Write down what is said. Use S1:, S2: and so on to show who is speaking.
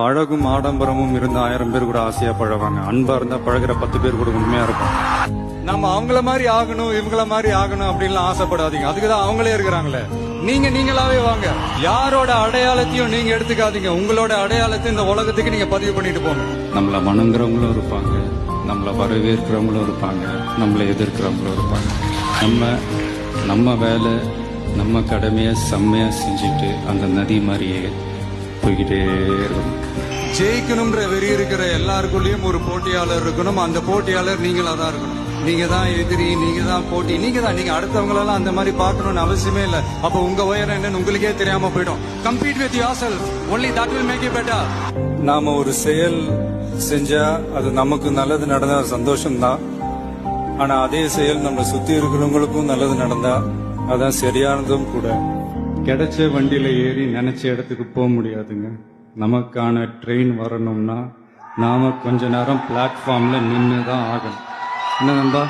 S1: அழகும் ஆடம்பரமும் இருந்த 1000 பேர் கூட ஆசையா பழவாங்க. அன்பா இருந்தா பழகுற 10 பேர் கூட உண்மையா இருக்கும். நம்ம அவங்கள மாதிரி ஆகணும் இவங்கள மாதிரி ஆகணும் அப்படின்லாம் ஆசைப்படாதீங்க. அதுக்குதான் அவங்களே இருக்கிறாங்களே. நீங்களாவே வாங்க. யாரோட அடையாளத்தையும் நீங்க எடுத்துக்காதீங்க. உங்களோட அடையாளத்தை இந்த உலகத்துக்கு நீங்க பதிவு பண்ணிட்டு போங்க. நம்மள வணங்குறவங்களும் இருப்பாங்க, நம்மள வரவேற்கிறவங்களும் இருப்பாங்க, நம்மளை எதிர்க்கிறவங்களும் இருப்பாங்க. நம்ம வேலை நம்ம கடமையை செம்மையா செஞ்சுட்டு அந்த நதி மாதிரியே போய்கிட்டே இருக்கணும். ஜெயிக்கணும்ன்ற வெறி இருக்கிற எல்லாருக்குள்ளயும் ஒரு போட்டியாளர் இருக்கணும். அந்த போட்டியாளர் நீங்களா தான் இருக்கணும். நீங்க தான் எதிரி, நீங்க தான் போட்டி, நீங்க அடுத்தவங்களெல்லாம் அந்த மாதிரி பார்க்கணும்னு அவசியமே இல்லை. அப்ப உங்க உயரம் என்னன்னு உங்களுக்கே தெரியாம போயிடும். Compete with yourself, only that will make you better. நாம ஒரு செயல் செஞ்சா அது நமக்கு நல்லது நடந்தா சந்தோஷம்தான். ஆனா அதே செயல் நம்ம சுத்தி இருக்கிறவங்களுக்கும் நல்லது நடந்தா அதான் சரியானதும் கூட. கிடைச்ச வண்டியில ஏறி நினைச்ச இடத்துக்கு போக முடியாதுங்க. நமக்கான ட்ரெயின் வரணும்னா நாம கொஞ்ச நேரம் பிளாட்ஃபார்ம்ல நின்று தான் ஆகணும். என்ன நண்பா?